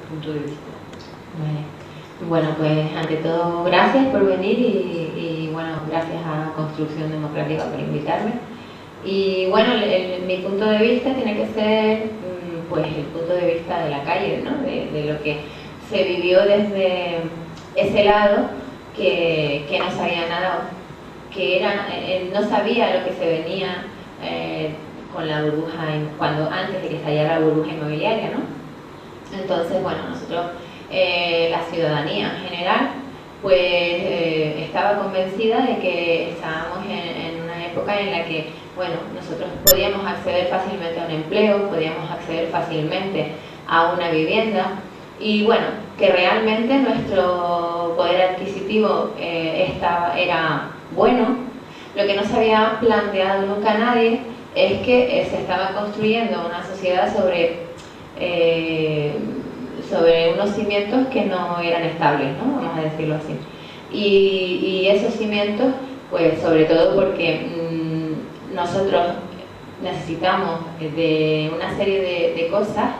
punto de vista. Vale. Bueno, pues ante todo, gracias por venir y bueno, gracias a Construcción Democrática por invitarme. Y bueno, mi punto de vista tiene que ser pues el punto de vista de la calle, ¿no? De lo que se vivió desde ese lado que no sabía nada, que era, no sabía lo que se venía con la burbuja, antes de que estallara la burbuja inmobiliaria, ¿no? Entonces, bueno, nosotros, la ciudadanía en general, pues estaba convencida de que estábamos en una época en la que, bueno, nosotros podíamos acceder fácilmente a un empleo, podíamos acceder fácilmente a una vivienda y, bueno, que realmente nuestro poder adquisitivo era bueno. Lo que no se había planteado nunca nadie es que se estaba construyendo una sociedad sobre unos cimientos que no eran estables, ¿no? Vamos a decirlo así. Y esos cimientos, pues sobre todo porque nosotros necesitamos de una serie de cosas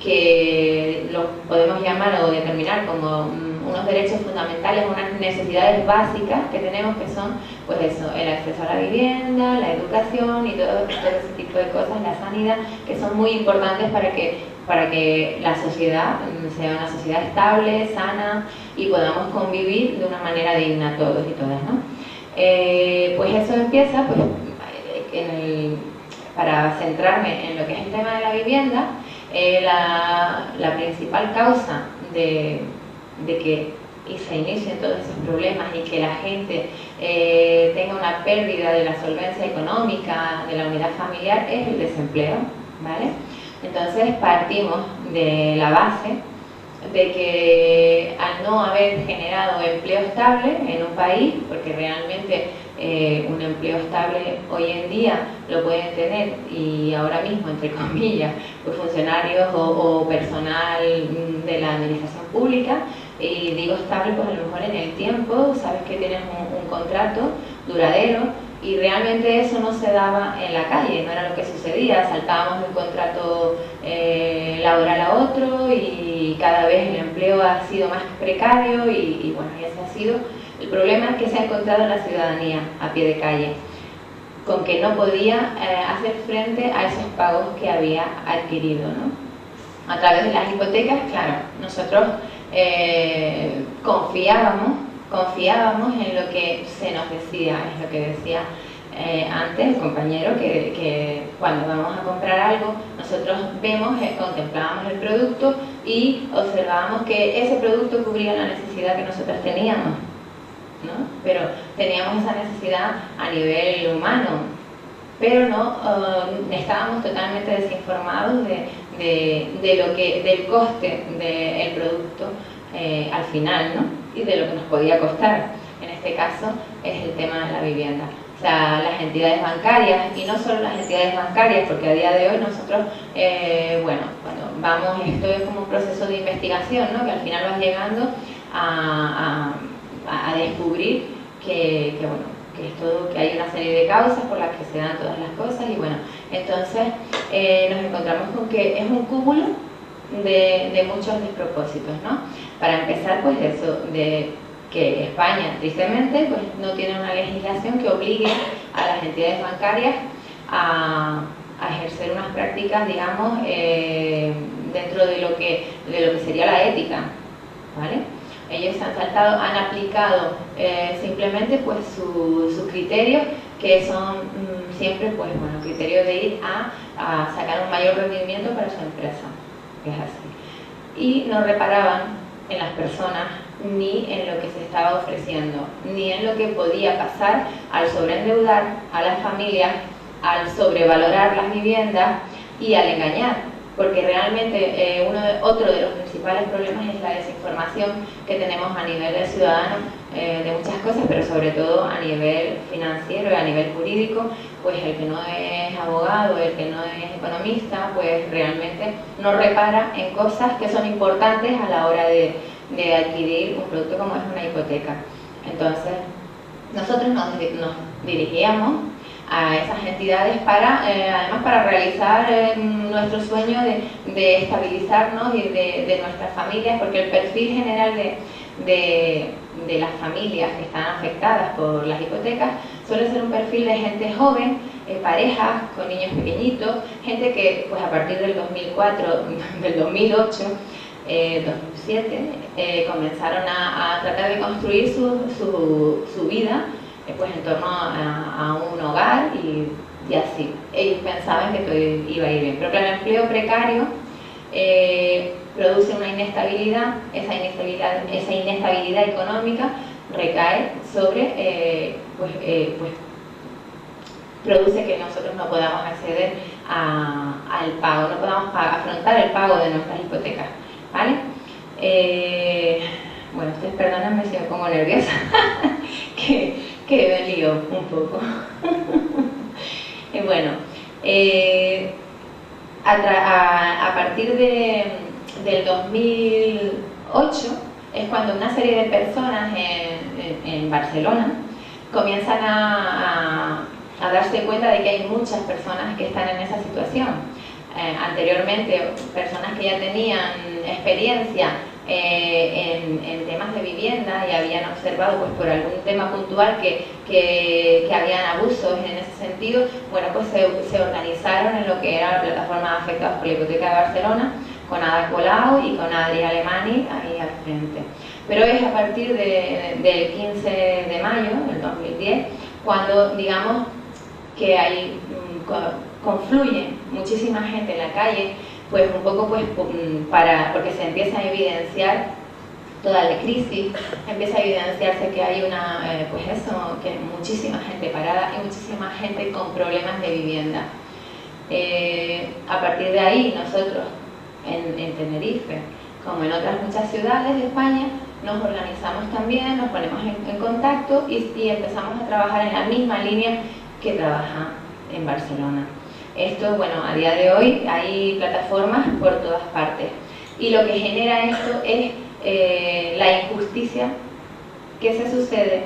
que lo podemos llamar o determinar como unos derechos fundamentales, unas necesidades básicas que tenemos, que son, pues eso, el acceso a la vivienda, la educación y todo ese tipo de cosas, la sanidad, que son muy importantes para que la sociedad sea una sociedad estable, sana y podamos convivir de una manera digna todos y todas, ¿no? Pues eso empieza, pues, para centrarme en lo que es el tema de la vivienda, la principal causa de que se inicien todos esos problemas y que la gente tenga una pérdida de la solvencia económica, de la unidad familiar, es el desempleo, ¿vale? Entonces partimos de la base de que al no haber generado empleo estable en un país, porque realmente un empleo estable hoy en día lo pueden tener, y ahora mismo, entre comillas, pues funcionarios o personal de la administración pública, y digo estable, pues a lo mejor en el tiempo, sabes que tienes un contrato duradero, y realmente eso no se daba en la calle, no era lo que sucedía, saltábamos de un contrato laboral a otro y cada vez el empleo ha sido más precario y bueno, y ese ha sido el problema que se ha encontrado la ciudadanía a pie de calle, con que no podía hacer frente a esos pagos que había adquirido, ¿no? A través de las hipotecas, claro, nosotros confiábamos en lo que se nos decía, es lo que decía antes el compañero, que cuando vamos a comprar algo, nosotros vemos, contemplábamos el producto y observábamos que ese producto cubría la necesidad que nosotros teníamos, ¿no? Pero teníamos esa necesidad a nivel humano, pero no estábamos totalmente desinformados del coste del producto al final, ¿no? Y de lo que nos podía costar. En este caso es el tema de la vivienda. O sea, las entidades bancarias, y no solo las entidades bancarias, porque a día de hoy nosotros, bueno, cuando vamos, esto es como un proceso de investigación, ¿no? Que al final vas llegando a descubrir que hay una serie de causas por las que se dan todas las cosas, y bueno, entonces nos encontramos con que es un cúmulo de muchos despropósitos, ¿no? Para empezar, pues eso, de que España, tristemente, pues no tiene una legislación que obligue a las entidades bancarias a ejercer unas prácticas, digamos, dentro de lo que sería la ética, ¿vale? Ellos han aplicado simplemente pues sus criterios, que son siempre, pues bueno, criterios de ir a sacar un mayor rendimiento para su empresa, que es así. Y no reparaban en las personas, ni en lo que se estaba ofreciendo, ni en lo que podía pasar al sobreendeudar a las familias, al sobrevalorar las viviendas y al engañar, porque realmente otro de los principales problemas es la desinformación que tenemos a nivel de ciudadano de muchas cosas, pero sobre todo a nivel financiero y a nivel jurídico. Pues el que no es abogado, el que no es economista, pues realmente no repara en cosas que son importantes a la hora de adquirir un producto como es una hipoteca. Entonces, nosotros nos dirigíamos a esas entidades para, además para realizar nuestro sueño de estabilizarnos y de nuestras familias, porque el perfil general de las familias que están afectadas por las hipotecas suele ser un perfil de gente joven, parejas con niños pequeñitos, gente que pues a partir del 2004, del 2008, 2007, comenzaron a tratar de construir su vida pues en torno a un hogar y así. Ellos pensaban que todo iba a ir bien, pero claro, el empleo precario produce una inestabilidad, esa inestabilidad económica recae sobre, produce que nosotros no podamos acceder al pago, no podamos afrontar el pago de nuestras hipotecas, ¿vale? Bueno, ustedes perdónenme si me pongo nerviosa, que me lío un poco. Bueno, a partir del 2008 es cuando una serie de personas en Barcelona comienzan a darse cuenta de que hay muchas personas que están en esa situación. Anteriormente, personas que ya tenían experiencia en temas de vivienda y habían observado pues, por algún tema puntual que habían abusos en ese sentido, bueno, pues se organizaron en lo que era la plataforma Afectados por la Hipoteca de Barcelona, con Ada Colau y con Adri Alemany ahí al frente. Pero es a partir del 15 de mayo del 2010 cuando, digamos, que hay confluye muchísima gente en la calle, pues un poco pues porque se empieza a evidenciar toda la crisis, empieza a evidenciarse que hay que muchísima gente parada y muchísima gente con problemas de vivienda. A partir de ahí nosotros en Tenerife, como en otras muchas ciudades de España, nos organizamos también, nos ponemos en contacto y empezamos a trabajar en la misma línea que trabaja en Barcelona. Esto, bueno, a día de hoy hay plataformas por todas partes y lo que genera esto es la injusticia que se sucede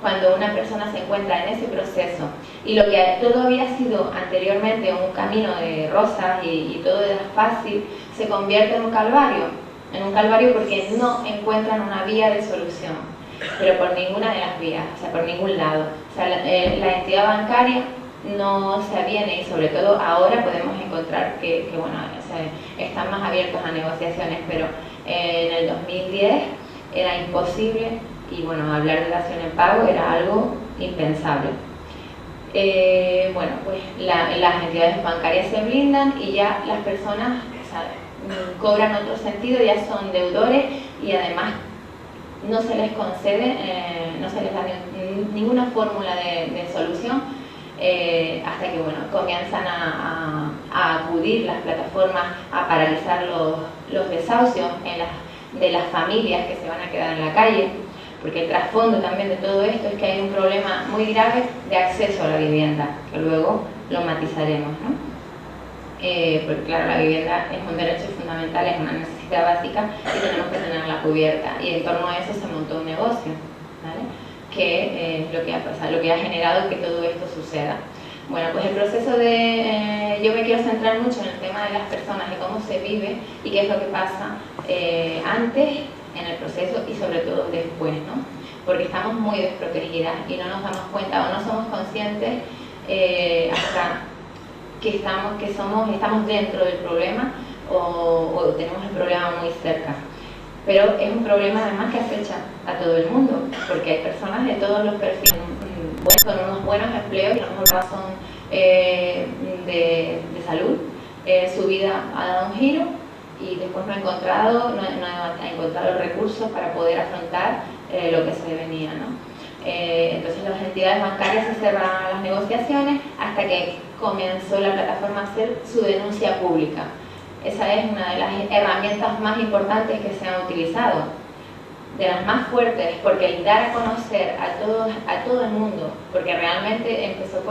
cuando una persona se encuentra en ese proceso y lo que todo había sido anteriormente un camino de rosas y todo era fácil, se convierte en un calvario porque no encuentran una vía de solución, pero por ninguna de las vías, o sea, por ningún lado. O sea, la entidad bancaria no se aviene y sobre todo ahora podemos encontrar que bueno, están más abiertos a negociaciones, pero en el 2010 era imposible y bueno, hablar de dación en pago era algo impensable. Bueno, pues las entidades bancarias se blindan y ya las personas cobran otro sentido, ya son deudores y además no se les concede, no se les da ninguna fórmula de solución hasta que bueno, comienzan a acudir las plataformas a paralizar los desahucios de las familias que se van a quedar en la calle, porque el trasfondo también de todo esto es que hay un problema muy grave de acceso a la vivienda, que luego lo matizaremos, ¿no? Porque claro, la vivienda es un derecho fundamental, es una necesidad básica y tenemos que tenerla cubierta, y en torno a eso se montó un negocio, ¿vale? Que es lo que ha pasado, lo que ha generado que todo esto suceda. Bueno, pues el proceso yo me quiero centrar mucho en el tema de las personas y cómo se vive y qué es lo que pasa antes, en el proceso y sobre todo después, ¿no? Porque estamos muy desprotegidas y no nos damos cuenta o no somos conscientes hasta que estamos dentro del problema o tenemos el problema muy cerca. Pero es un problema además que acecha a todo el mundo, porque hay personas de todos los perfiles, con unos buenos empleos y a lo mejor razón de salud, su vida ha dado un giro y después no ha encontrado recursos para poder afrontar lo que se venía, ¿no? Entonces las entidades bancarias se cerraron a las negociaciones hasta que comenzó la plataforma a hacer su denuncia pública. Esa es una de las herramientas más importantes que se han utilizado, de las más fuertes, porque el dar a conocer a todo el mundo, porque realmente empezó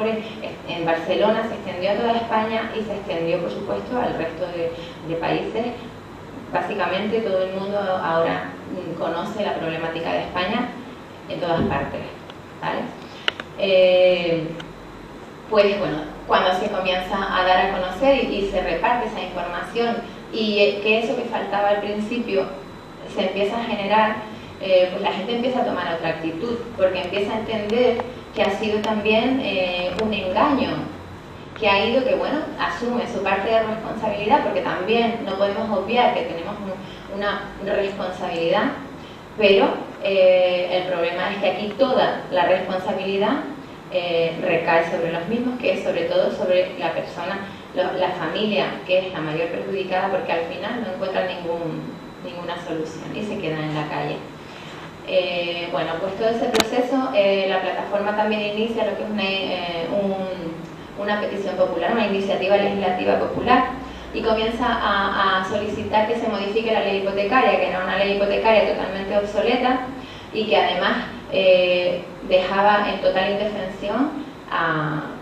en Barcelona, se extendió a toda España y se extendió por supuesto al resto de países. Básicamente todo el mundo ahora conoce la problemática de España en todas partes, ¿vale? pues bueno, cuando se comienza a dar a conocer y se reparte esa información y que eso que faltaba al principio se empieza a generar, pues la gente empieza a tomar otra actitud, porque empieza a entender que ha sido también un engaño, que ha ido, que bueno, asume su parte de responsabilidad, porque también no podemos obviar que tenemos una responsabilidad, pero el problema es que aquí toda la responsabilidad recae sobre los mismos, que es sobre todo sobre la persona, la familia, que es la mayor perjudicada, porque al final no encuentran ninguna solución y se quedan en la calle. Bueno, pues todo ese proceso, la plataforma también inicia lo que es una petición popular, una iniciativa legislativa popular, y comienza a solicitar que se modifique la ley hipotecaria, que era una ley hipotecaria totalmente obsoleta y que además dejaba en total indefensión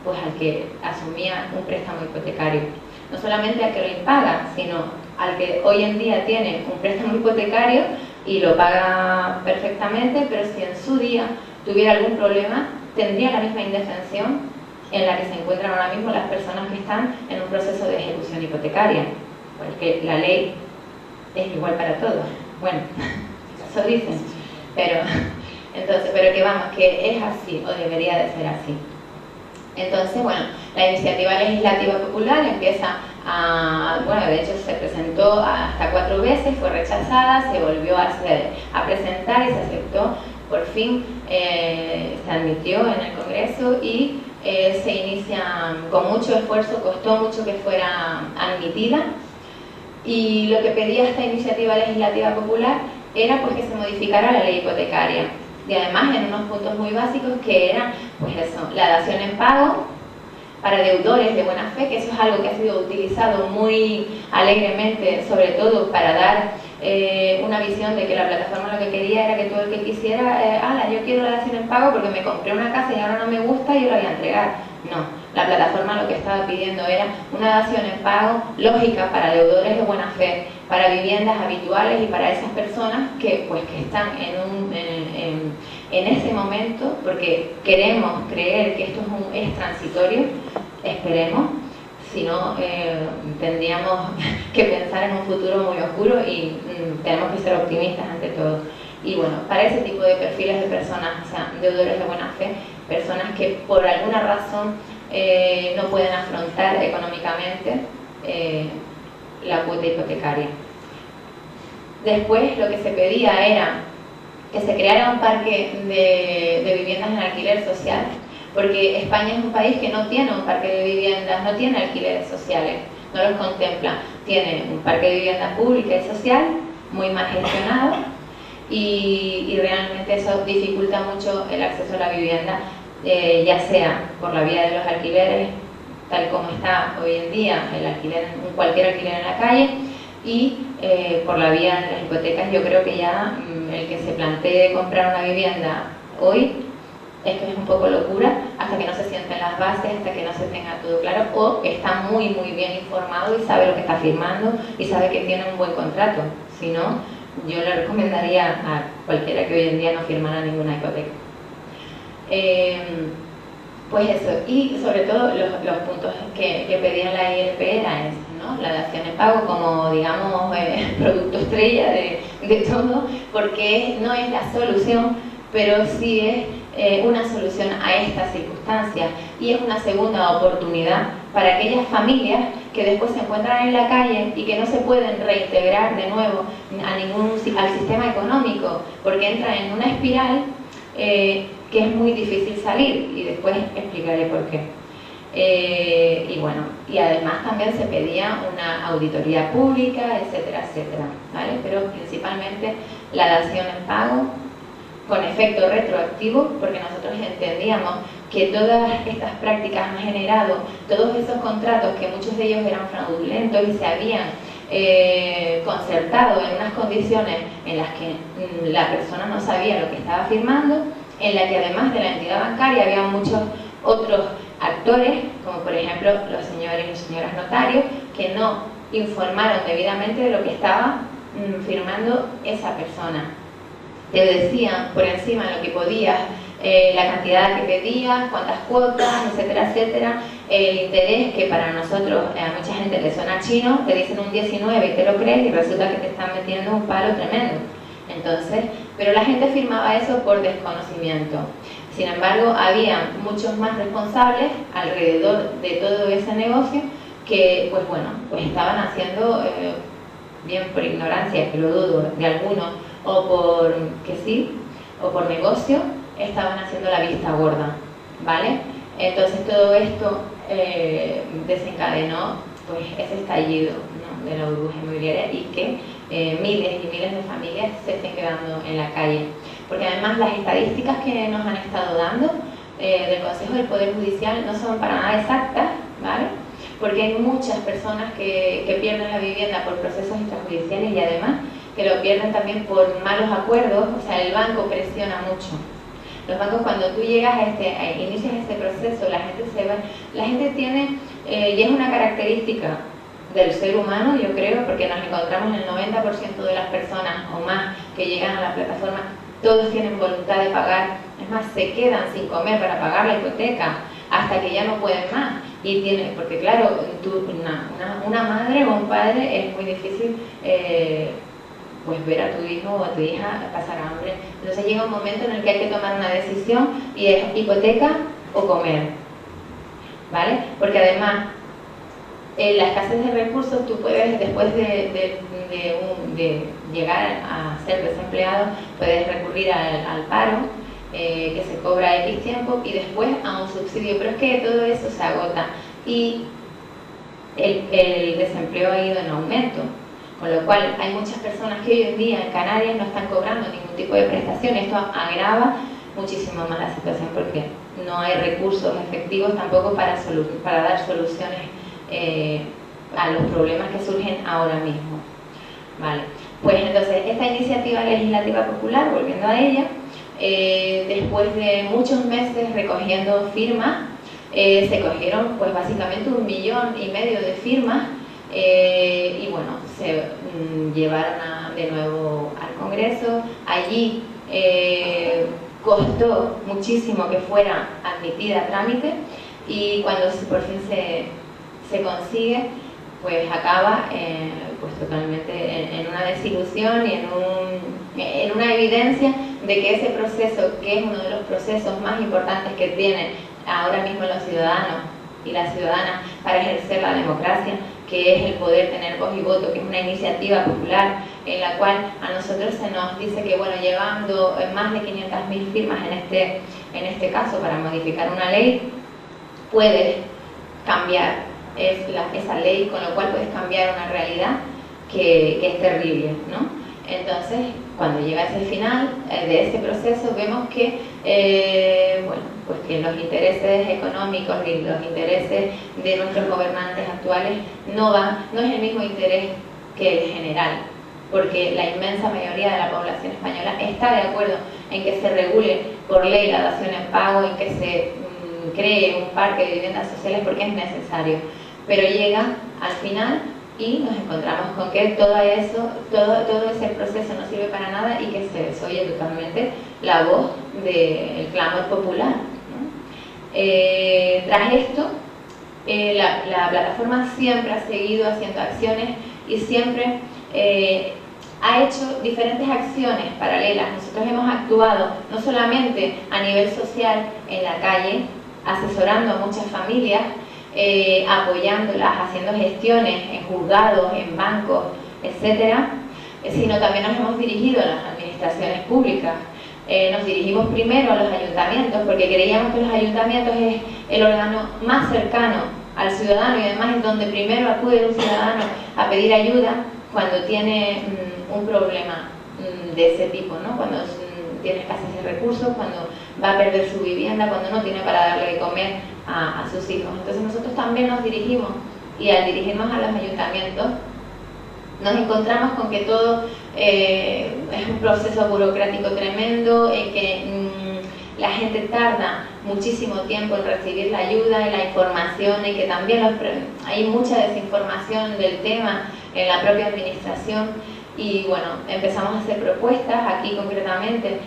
pues al que asumía un préstamo hipotecario. No solamente al que lo impaga, sino al que hoy en día tiene un préstamo hipotecario y lo paga perfectamente, pero si en su día tuviera algún problema, tendría la misma indefensión en la que se encuentran ahora mismo las personas que están en un proceso de ejecución hipotecaria, porque la ley es igual para todos. Bueno, eso dicen, pero que vamos, que es así, o debería de ser así. Entonces, bueno, la iniciativa legislativa popular empieza bueno, de hecho se presentó hasta 4 veces, fue rechazada, se volvió a presentar y se aceptó, por fin se admitió en el Congreso y se inicia con mucho esfuerzo, costó mucho que fuera admitida, y lo que pedía esta iniciativa legislativa popular era pues que se modificara la ley hipotecaria, y además en unos puntos muy básicos que eran pues eso, la dación en pago para deudores de buena fe, que eso es algo que ha sido utilizado muy alegremente, sobre todo para dar una visión de que la plataforma lo que quería era que todo el que quisiera, yo quiero la dación en pago porque me compré una casa y ahora no me gusta y yo la voy a entregar. No, la plataforma lo que estaba pidiendo era una dación en pago lógica para deudores de buena fe, para viviendas habituales y para esas personas que están en ese momento, porque queremos creer que esto es transitorio, esperemos, si no tendríamos que pensar en un futuro muy oscuro y tenemos que ser optimistas ante todo. Y bueno, para ese tipo de perfiles de personas, o sea, deudores de buena fe, personas que por alguna razón no pueden afrontar económicamente la cuota hipotecaria. Después lo que se pedía era que se creara un parque de viviendas en alquiler social, porque España es un país que no tiene un parque de viviendas, no tiene alquileres sociales, no los contempla. Tiene un parque de vivienda pública y social, muy mal gestionado, y realmente eso dificulta mucho el acceso a la vivienda, ya sea por la vía de los alquileres, tal como está hoy en día, cualquier alquiler en la calle, y por la vía de las hipotecas. Yo creo que ya el que se plantee comprar una vivienda hoy es que es un poco locura, hasta que no se sienten las bases, hasta que no se tenga todo claro, o que está muy bien informado y sabe lo que está firmando y sabe que tiene un buen contrato. Si no, yo le recomendaría a cualquiera que hoy en día no firmara ninguna hipoteca. Pues eso, y sobre todo los puntos que pedía la ILP era eso, ¿no? La dación en pago como, digamos, producto estrella de todo, porque no es la solución, pero sí es una solución a estas circunstancias, y es una segunda oportunidad para aquellas familias que después se encuentran en la calle y que no se pueden reintegrar de nuevo al sistema económico, porque entran en una espiral que es muy difícil salir, y después explicaré por qué. Y bueno, y además también se pedía una auditoría pública, etcétera, etcétera, ¿vale? Pero principalmente la dación en pago con efecto retroactivo, porque nosotros entendíamos que todas estas prácticas han generado todos esos contratos, que muchos de ellos eran fraudulentos y se habían concertado en unas condiciones en las que la persona no sabía lo que estaba firmando, en la que además de la entidad bancaria había muchos otros actores, como por ejemplo los señores y señoras notarios, que no informaron debidamente de lo que estaba firmando esa persona. Te decían por encima lo que podías la cantidad que pedías, cuántas cuotas, etcétera, etcétera. El interés, que para nosotros, a mucha gente le suena chino, te dicen un 19 y te lo crees y resulta que te están metiendo un palo tremendo. Entonces, pero la gente firmaba eso por desconocimiento. Sin embargo, había muchos más responsables alrededor de todo ese negocio que, pues bueno, pues estaban haciendo, bien por ignorancia, que lo dudo, de algunos, o por que sí, o por negocio, estaban haciendo la vista gorda, ¿vale? Entonces todo esto desencadenó pues ese estallido, ¿no?, de la burbuja inmobiliaria y que miles y miles de familias se estén quedando en la calle. Porque además las estadísticas que nos han estado dando del Consejo del Poder Judicial no son para nada exactas, ¿vale? Porque hay muchas personas que pierden la vivienda por procesos extrajudiciales y además que lo pierden también por malos acuerdos. O sea, el banco presiona mucho. Los bancos, cuando tú llegas inicias este proceso, la gente tiene, y es una característica del ser humano, yo creo, porque nos encontramos en el 90% de las personas o más que llegan a la plataforma, todos tienen voluntad de pagar, es más, se quedan sin comer para pagar la hipoteca hasta que ya no pueden más. Porque claro, una madre o un padre es muy difícil pues ver a tu hijo o a tu hija pasar hambre. Entonces llega un momento en el que hay que tomar una decisión y es hipoteca o comer, ¿vale? Porque además en la escasez de recursos tú puedes, después de llegar a ser desempleado, puedes recurrir al paro, que se cobra X tiempo, y después a un subsidio, pero es que todo eso se agota y el desempleo ha ido en aumento, con lo cual hay muchas personas que hoy en día en Canarias no están cobrando ningún tipo de prestación. Esto agrava muchísimo más la situación porque no hay recursos efectivos tampoco para dar soluciones a los problemas que surgen ahora mismo. Vale. Pues entonces esta iniciativa legislativa popular, volviendo a ella, después de muchos meses recogiendo firmas, se cogieron pues básicamente 1,5 millones de firmas, y bueno, se llevaron de nuevo al Congreso. Allí costó muchísimo que fuera admitida a trámite y cuando por fin se consigue, pues acaba pues totalmente en una desilusión y en una evidencia de que ese proceso, que es uno de los procesos más importantes que tienen ahora mismo los ciudadanos y las ciudadanas para ejercer la democracia, que es el poder tener voz y voto, que es una iniciativa popular en la cual a nosotros se nos dice que, bueno, llevando más de 500.000 firmas en este caso para modificar una ley, puedes cambiar esa ley, con lo cual puedes cambiar una realidad que es terrible, ¿no? Entonces, cuando llega ese final de ese proceso, vemos que, bueno, pues que los intereses económicos y los intereses de nuestros gobernantes actuales no es el mismo interés que el general, porque la inmensa mayoría de la población española está de acuerdo en que se regule por ley la dación en pago, en que se cree un parque de viviendas sociales porque es necesario, pero llega al final y nos encontramos con que todo ese proceso no sirve para nada y que se desoye totalmente la voz del clamor popular, ¿no? Tras esto, la plataforma siempre ha seguido haciendo acciones y siempre ha hecho diferentes acciones paralelas. Nosotros hemos actuado no solamente a nivel social en la calle, asesorando a muchas familias, apoyándolas, haciendo gestiones en juzgados, en bancos, etcétera, sino también nos hemos dirigido a las administraciones públicas. Nos dirigimos primero a los ayuntamientos porque creíamos que los ayuntamientos es el órgano más cercano al ciudadano y además es donde primero acude un ciudadano a pedir ayuda cuando tiene un problema de ese tipo, ¿no? Cuando tiene escasez de recursos, cuando va a perder su vivienda, cuando no tiene para darle de comer a sus hijos. Entonces nosotros también nos dirigimos, y al dirigirnos a los ayuntamientos nos encontramos con que todo es un proceso burocrático tremendo, en que la gente tarda muchísimo tiempo en recibir la ayuda y la información, y que también hay mucha desinformación del tema en la propia administración. Y bueno, empezamos a hacer propuestas. Aquí concretamente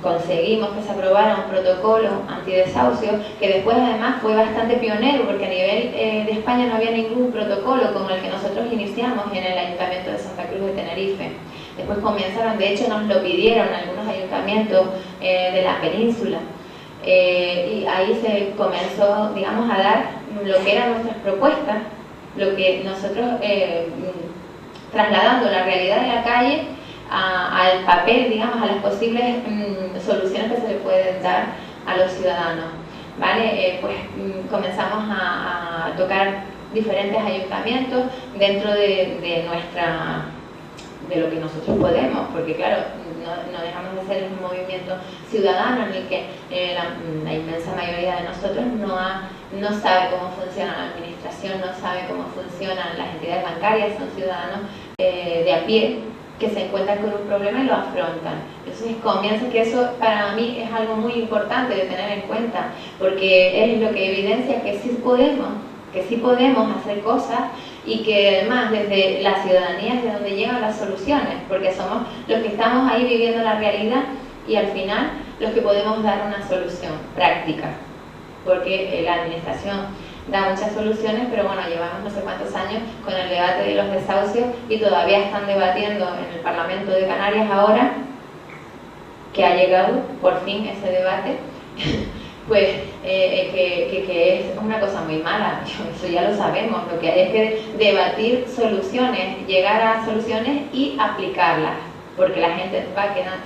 conseguimos que se aprobara un protocolo antidesahucio, que después además fue bastante pionero, porque a nivel de España no había ningún protocolo como el que nosotros iniciamos en el Ayuntamiento de Santa Cruz de Tenerife. Después comenzaron, de hecho nos lo pidieron algunos ayuntamientos de la península, y ahí se comenzó, digamos, a dar lo que eran nuestras propuestas, lo que nosotros trasladando la realidad de la calle al papel, digamos, a las posibles soluciones que se le pueden dar a los ciudadanos, ¿vale? Pues comenzamos a tocar diferentes ayuntamientos dentro de lo que nosotros podemos, porque claro, no dejamos de ser un movimiento ciudadano en el que la inmensa mayoría de nosotros no sabe cómo funciona la administración, no sabe cómo funcionan las entidades bancarias, son ciudadanos de a pie que se encuentran con un problema y lo afrontan. Entonces comienza que eso para mí es algo muy importante de tener en cuenta, porque es lo que evidencia que sí podemos hacer cosas, y que además desde la ciudadanía es de donde llegan las soluciones, porque somos los que estamos ahí viviendo la realidad y al final los que podemos dar una solución práctica, porque la administración da muchas soluciones, pero bueno, llevamos no sé cuántos años con el debate de los desahucios y todavía están debatiendo en el Parlamento de Canarias ahora, que ha llegado por fin ese debate, pues que es una cosa muy mala, eso ya lo sabemos. Lo que hay es que debatir soluciones, llegar a soluciones y aplicarlas, porque la gente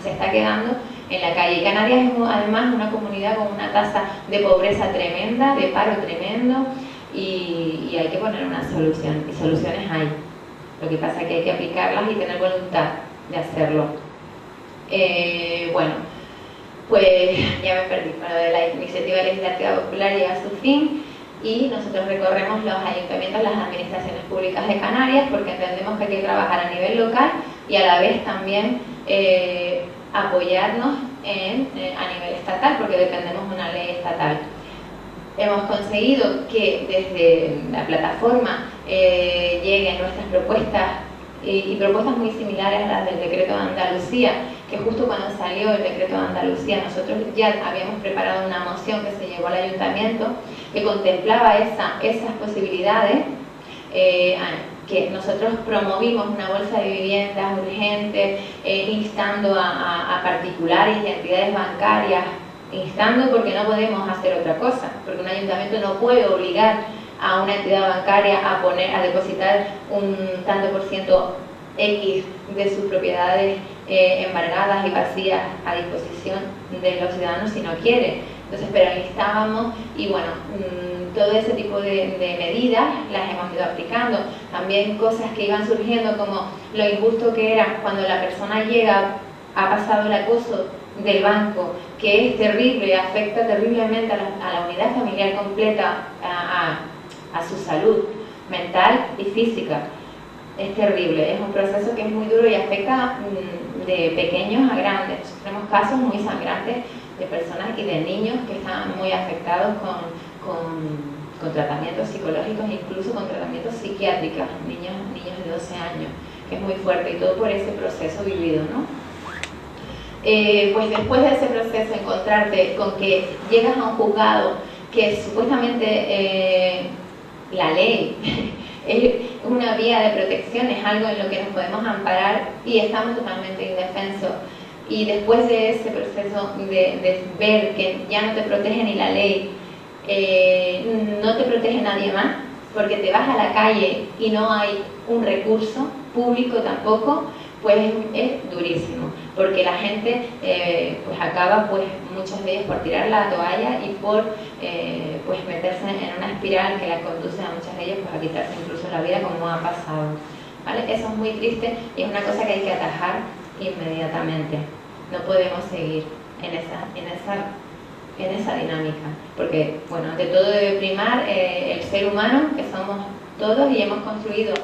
se está quedando en la calle. Y Canarias es además una comunidad con una tasa de pobreza tremenda, de paro tremendo, y hay que poner una solución, y soluciones hay. Lo que pasa es que hay que aplicarlas y tener voluntad de hacerlo. Bueno, pues ya me perdí. Bueno, de la iniciativa legislativa popular llega a su fin y nosotros recorremos los ayuntamientos, las administraciones públicas de Canarias, porque entendemos que hay que trabajar a nivel local y a la vez también apoyarnos a nivel estatal, porque dependemos de una ley estatal. Hemos conseguido que desde la plataforma lleguen nuestras propuestas y propuestas muy similares a las del decreto de Andalucía, que justo cuando salió el decreto de Andalucía nosotros ya habíamos preparado una moción que se llevó al ayuntamiento que contemplaba esas posibilidades, que nosotros promovimos una bolsa de viviendas urgente, instando a particulares y a entidades bancarias, instando porque no podemos hacer otra cosa, porque un ayuntamiento no puede obligar a una entidad bancaria a depositar un tanto por ciento X de sus propiedades embargadas y vacías a disposición de los ciudadanos si no quiere. Entonces, pero instábamos y bueno, todo ese tipo de medidas las hemos ido aplicando. También cosas que iban surgiendo como lo injusto que era cuando la persona llega, ha pasado el acoso del banco, que es terrible, afecta terriblemente a la unidad familiar completa, a su salud mental y física. Es terrible, es un proceso que es muy duro y afecta de pequeños a grandes. Tenemos casos muy sangrantes de personas y de niños que están muy afectados con tratamientos psicológicos e incluso con tratamientos psiquiátricos, niños de 12 años, que es muy fuerte, y todo por ese proceso vivido, ¿no? Pues después de ese proceso encontrarte con que llegas a un juzgado que supuestamente la ley es una vía de protección, es algo en lo que nos podemos amparar y estamos totalmente indefensos, y después de ese proceso de ver que ya no te protege ni la ley, no te protege nadie más, porque te vas a la calle y no hay un recurso público tampoco, pues es durísimo, porque la gente pues acaba, pues muchos de ellos por tirar la toalla y por pues meterse en una espiral que las conduce a muchas de ellas pues a quitarse incluso la vida, como ha pasado, ¿vale? Eso es muy triste y es una cosa que hay que atajar inmediatamente. No podemos seguir en esa dinámica, porque bueno, ante todo debe primar el ser humano, que somos todos, y hemos construido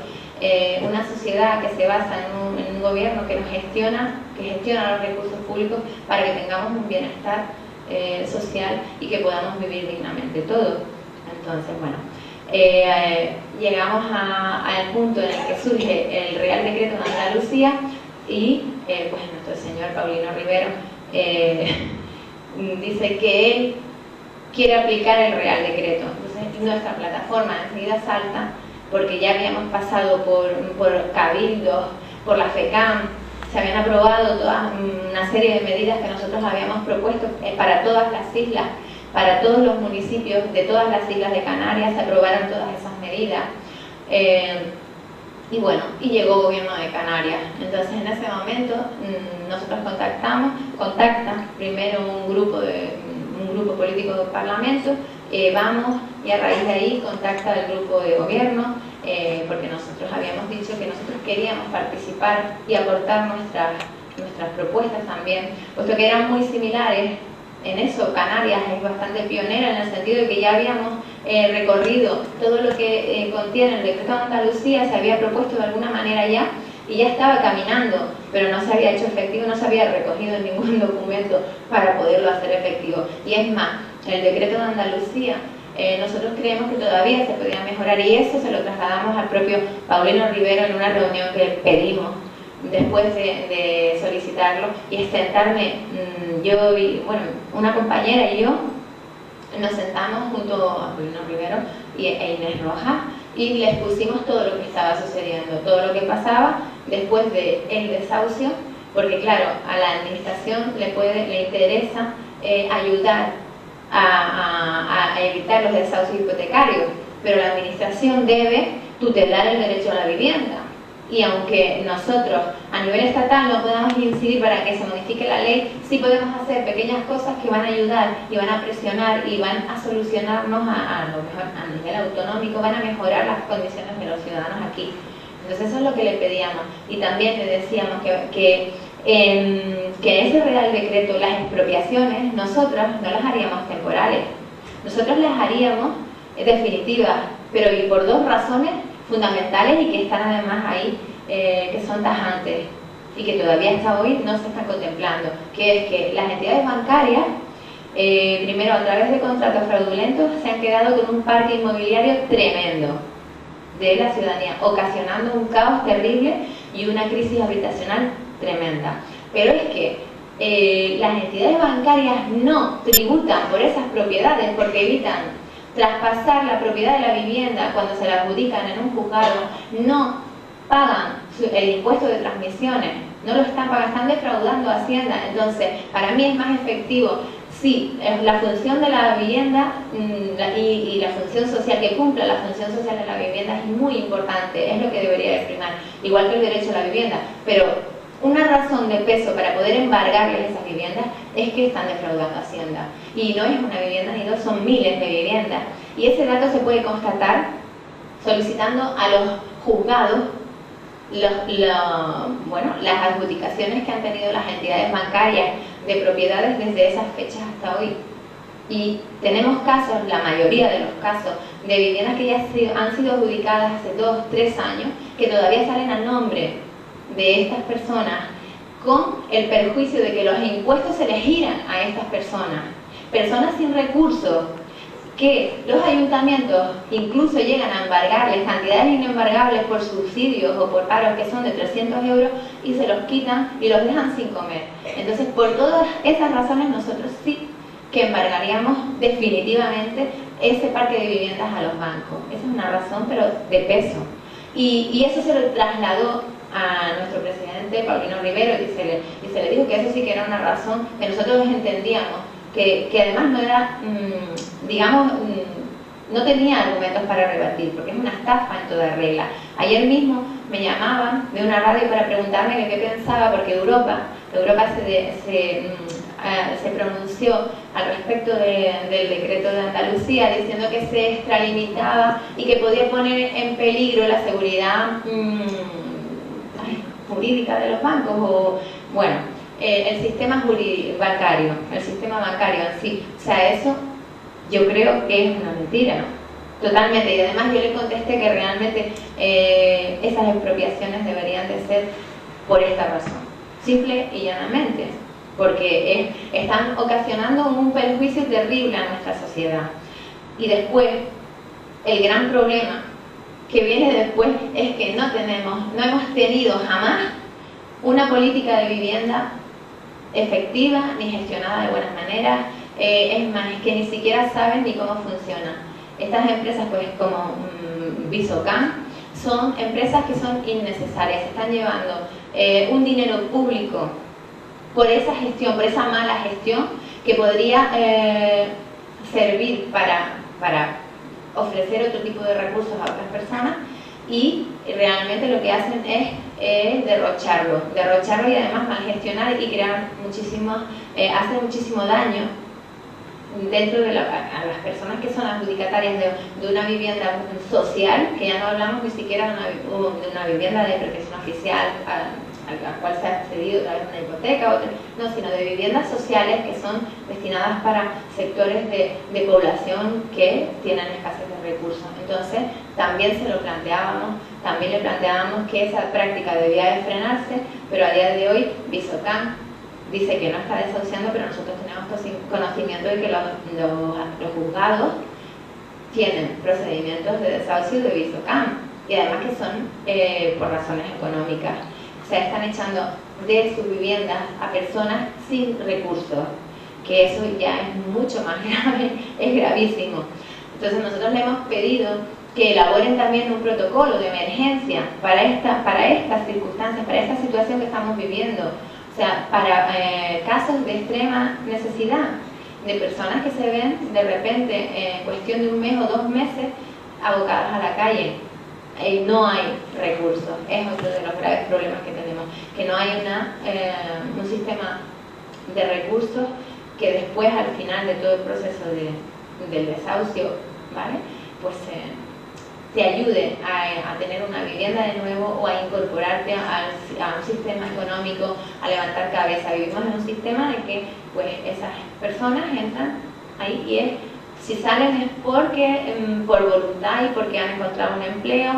una sociedad que se basa en un gobierno que gestiona los recursos públicos para que tengamos un bienestar social y que podamos vivir dignamente todos. Entonces, bueno, llegamos al punto en el que surge el Real Decreto de Andalucía y pues nuestro señor Paulino Rivero dice que él quiere aplicar el Real Decreto. Entonces nuestra plataforma enseguida salta, porque ya habíamos pasado por cabildos, por la FECAM, se habían aprobado toda una serie de medidas que nosotros habíamos propuesto para todas las islas, para todos los municipios de todas las islas de Canarias, se aprobaron todas esas medidas. Y bueno, y llegó Gobierno de Canarias. Entonces en ese momento nosotros contacta primero un grupo político del Parlamento, vamos y a raíz de ahí contacta el grupo de gobierno, porque nosotros habíamos dicho que nosotros queríamos participar y aportar nuestras propuestas también, puesto que eran muy similares. En eso Canarias es bastante pionera en el sentido de que ya habíamos recorrido todo lo que contiene el Decreto de Andalucía, se había propuesto de alguna manera ya y ya estaba caminando, pero no se había hecho efectivo, no se había recogido ningún documento para poderlo hacer efectivo. Y es más, el Decreto de Andalucía nosotros creemos que todavía se podía mejorar y eso se lo trasladamos al propio Paulino Rivero en una reunión que pedimos después de solicitarlo, y es sentarme, yo y, bueno, una compañera y yo, nos sentamos junto a Paulino Rivero e Inés Rojas y les pusimos todo lo que estaba sucediendo, todo lo que pasaba después del desahucio, porque claro, a la administración le interesa ayudar a evitar los desahucios hipotecarios, pero la administración debe tutelar el derecho a la vivienda. Y aunque nosotros a nivel estatal no podamos incidir para que se modifique la ley, sí podemos hacer pequeñas cosas que van a ayudar y van a presionar y van a solucionarnos a lo mejor a nivel autonómico, van a mejorar las condiciones de los ciudadanos aquí. Entonces eso es lo que le pedíamos. Y también le decíamos que en ese Real Decreto las expropiaciones nosotros no las haríamos temporales, nosotros las haríamos definitivas, pero y por dos razones fundamentales y que están además ahí, que son tajantes y que todavía hasta hoy no se están contemplando, que es que las entidades bancarias, primero a través de contratos fraudulentos, se han quedado con un parque inmobiliario tremendo de la ciudadanía, ocasionando un caos terrible y una crisis habitacional tremenda. Pero es que las entidades bancarias no tributan por esas propiedades porque evitan traspasar la propiedad de la vivienda cuando se la adjudican en un juzgado, no pagan el impuesto de transmisiones, no lo están pagando, están defraudando a Hacienda. Entonces, para mí es más efectivo, sí, la función de la vivienda y la función social, que cumpla la función social de la vivienda es muy importante, es lo que debería de primar, igual que el derecho a la vivienda, pero una razón de peso para poder embargarles esas viviendas es que están defraudando a Hacienda. Y no es una vivienda ni dos, son miles de viviendas. Y ese dato se puede constatar solicitando a los juzgados las adjudicaciones que han tenido las entidades bancarias de propiedades desde esas fechas hasta hoy. Y tenemos casos, la mayoría de los casos, de viviendas que ya han sido adjudicadas hace 2, 3 años, que todavía salen a nombre de estas personas, con el perjuicio de que los impuestos se les giran a estas personas sin recursos, que los ayuntamientos incluso llegan a embargarles cantidades inembargables por subsidios o por paros que son de 300 euros y se los quitan y los dejan sin comer. Entonces, por todas esas razones nosotros sí que embargaríamos definitivamente ese parque de viviendas a los bancos. Esa es una razón, pero de peso. Y eso se lo trasladó a nuestro presidente Paulino Rivero y se le dijo que eso sí que era una razón que nosotros entendíamos, que además no era, digamos, no tenía argumentos para rebatir, porque es una estafa en toda regla. Ayer mismo me llamaban de una radio para preguntarme qué pensaba, porque Europa se pronunció al respecto del decreto de Andalucía, diciendo que se extralimitaba y que podía poner en peligro la seguridad jurídica de los bancos, o bueno, el sistema bancario, el sistema bancario en sí. O sea, eso yo creo que es una mentira, totalmente. Y además yo le contesté que realmente esas expropiaciones deberían de ser por esta razón, simple y llanamente, porque están ocasionando un perjuicio terrible a nuestra sociedad. Y después, el gran problema que viene después es que no hemos tenido jamás una política de vivienda efectiva ni gestionada de buenas maneras. Es más, es que ni siquiera saben ni cómo funciona. Estas empresas, pues como Visocam, son empresas que son innecesarias, están llevando un dinero público por esa gestión, por esa mala gestión, que podría servir para ofrecer otro tipo de recursos a otras personas, y realmente lo que hacen es derrocharlo y además mal gestionar y crear hacer muchísimo daño dentro de a las personas que son adjudicatarias de una vivienda social, que ya no hablamos ni siquiera de una vivienda de protección oficial a la cual se ha accedido a través de una hipoteca, no, sino de viviendas sociales que son destinadas para sectores de población que tienen escasez de recursos. Entonces, también le planteábamos que esa práctica debía de frenarse, pero a día de hoy Visocam dice que no está desahuciando, pero nosotros tenemos conocimiento de que los juzgados tienen procedimientos de desahucio de Visocam, y además que son por razones económicas. O sea, están echando de sus viviendas a personas sin recursos, que eso ya es mucho más grave, es gravísimo. Entonces nosotros le hemos pedido que elaboren también un protocolo de emergencia para estas circunstancias, para esta situación que estamos viviendo. O sea, para casos de extrema necesidad, de personas que se ven de repente en cuestión de un mes o 2 meses abocadas a la calle. No hay recursos, es otro de los graves problemas que tenemos, que no hay un sistema de recursos que después, al final de todo el proceso del desahucio, ¿vale?, pues te ayude a tener una vivienda de nuevo o a incorporarte a un sistema económico, a levantar cabeza. Vivimos en un sistema de que pues esas personas entran ahí y si salen es porque por voluntad y porque han encontrado un empleo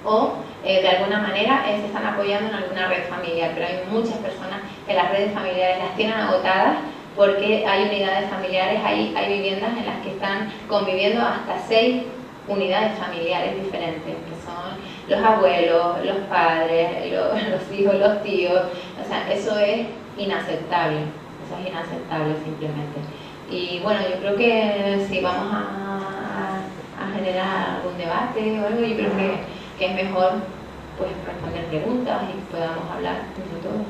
o de alguna manera se están apoyando en alguna red familiar, pero hay muchas personas que las redes familiares las tienen agotadas porque hay unidades familiares, hay viviendas en las que están conviviendo hasta 6 unidades familiares diferentes, que son los abuelos, los padres, los hijos, los tíos. O sea, eso es inaceptable simplemente. Y bueno, yo creo que si vamos a generar algún debate o algo, yo creo que es mejor pues responder preguntas y podamos hablar entre todos.